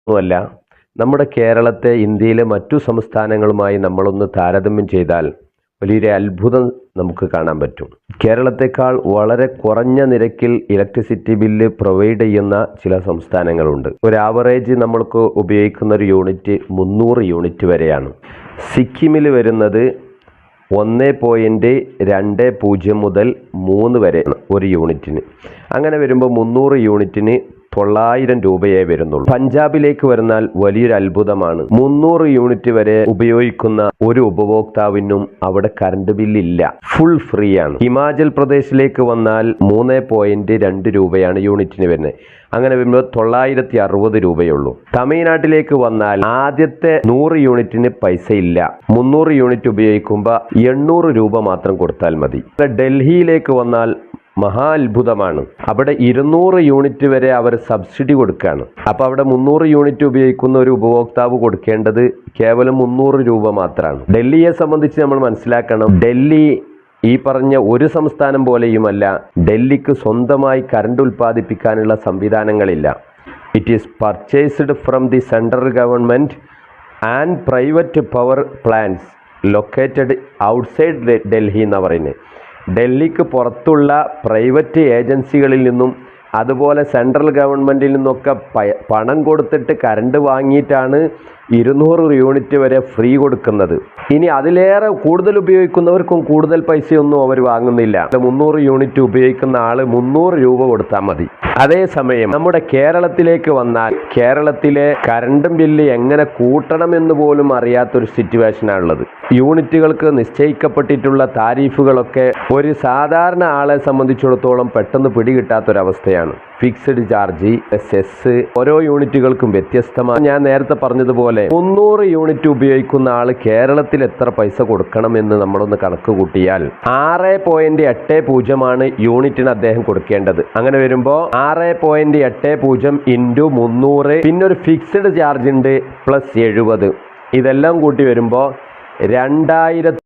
ഒന്നുമല്ല. നമ്മുടെ കേരളത്തെ ഇന്ത്യയിലെ മറ്റു സംസ്ഥാനങ്ങളുമായി നമ്മളൊന്ന് താരതമ്യം ചെയ്താൽ വലിയൊരു അത്ഭുതം നമുക്ക് കാണാൻ പറ്റും. കേരളത്തെക്കാൾ വളരെ കുറഞ്ഞ നിരക്കിൽ ഇലക്ട്രിസിറ്റി ബില്ല് പ്രൊവൈഡ് ചെയ്യുന്ന ചില സംസ്ഥാനങ്ങളുണ്ട്. ഒരു ആവറേജ് നമ്മൾക്ക് ഉപയോഗിക്കുന്ന ഒരു യൂണിറ്റ് 300 യൂണിറ്റ് വരെയാണ്. സിക്കിമിൽ വരുന്നത് 1.20 മുതൽ 3 വരെയാണ് ഒരു യൂണിറ്റിന്. അങ്ങനെ വരുമ്പോൾ 300 യൂണിറ്റിന് 900 രൂപയേ വരുന്നുള്ളൂ. പഞ്ചാബിലേക്ക് വരുന്നാൽ വലിയൊരു അത്ഭുതമാണ്. 300 യൂണിറ്റ് വരെ ഉപയോഗിക്കുന്ന ഒരു ഉപഭോക്താവിനും അവിടെ കറണ്ട് ബില്ലില്ല, ഫുൾ ഫ്രീ ആണ്. ഹിമാചൽ പ്രദേശിലേക്ക് വന്നാൽ 3.2 രൂപയാണ് യൂണിറ്റിന് വരുന്നത്. അങ്ങനെ വരുമ്പോൾ 960 രൂപയുള്ളൂ. തമിഴ്നാട്ടിലേക്ക് വന്നാൽ ആദ്യത്തെ 100 യൂണിറ്റിന് പൈസ ഇല്ല. 300 യൂണിറ്റ് ഉപയോഗിക്കുമ്പോൾ 800 രൂപ മാത്രം കൊടുത്താൽ മതി. ഡൽഹിയിലേക്ക് വന്നാൽ മഹാ അത്ഭുതമാണ്. അവിടെ 200 യൂണിറ്റ് വരെ അവർ സബ്സിഡി കൊടുക്കുകയാണ്. അപ്പോൾ അവിടെ 300 യൂണിറ്റ് ഉപയോഗിക്കുന്ന ഒരു ഉപഭോക്താവ് കൊടുക്കേണ്ടത് കേവലം 300 രൂപ മാത്രമാണ്. ഡൽഹിയെ സംബന്ധിച്ച് നമ്മൾ മനസ്സിലാക്കണം, ഡൽഹി ഈ പറഞ്ഞ ഒരു സംസ്ഥാനം പോലെയുമല്ല. ഡൽഹിക്ക് സ്വന്തമായി കറണ്ട് ഉൽപ്പാദിപ്പിക്കാനുള്ള സംവിധാനങ്ങളില്ല. It is purchased from the central government and private power plants located outside Delhi എന്നാണ് പറയുന്നത്. ഡൽഹിക്ക് പുറത്തുള്ള പ്രൈവറ്റ് ഏജൻസികളിൽ നിന്നും അതുപോലെ സെൻട്രൽ ഗവൺമെൻറ്റിൽ നിന്നൊക്കെ പണം കൊടുത്തിട്ട് കറണ്ട് വാങ്ങിയിട്ടാണ് 200 യൂണിറ്റ് വരെ ഫ്രീ കൊടുക്കുന്നത്. ഇനി അതിലേറെ കൂടുതൽ ഉപയോഗിക്കുന്നവർക്കും കൂടുതൽ പൈസയൊന്നും അവർ വാങ്ങുന്നില്ല. 300 യൂണിറ്റ് ഉപയോഗിക്കുന്ന ആൾ 300 രൂപ കൊടുത്താൽ മതി. അതേസമയം നമ്മുടെ കേരളത്തിലേക്ക് വന്നാൽ കേരളത്തിലെ കറണ്ട് ബില്ല് എങ്ങനെ കൂട്ടണമെന്ന് പോലും അറിയാത്തൊരു സിറ്റുവേഷനാണുള്ളത്. യൂണിറ്റുകൾക്ക് നിശ്ചയിക്കപ്പെട്ടിട്ടുള്ള താരിഫുകളൊക്കെ ഒരു സാധാരണ ആളെ സംബന്ധിച്ചിടത്തോളം പെട്ടെന്ന് പിടികിട്ടാത്തൊരവസ്ഥയാണ്. ഫിക്സഡ് ചാർജ്, സെസ് ഓരോ യൂണിറ്റുകൾക്കും വ്യത്യസ്തമാണ്. ഞാൻ നേരത്തെ പറഞ്ഞതുപോലെ 300 യൂണിറ്റ് ഉപയോഗിക്കുന്ന ആൾ കേരളത്തിൽ എത്ര പൈസ കൊടുക്കണമെന്ന് നമ്മളൊന്ന് കണക്ക് കൂട്ടിയാൽ 6.80 യൂണിറ്റിന് അദ്ദേഹം കൊടുക്കേണ്ടത്. അങ്ങനെ വരുമ്പോൾ 6.80 ഇൻറ്റു 300, പിന്നെ ഒരു ഫിക്സഡ് ചാർജ് ഉണ്ട് +70. ഇതെല്ലാം കൂട്ടി വരുമ്പോൾ 2000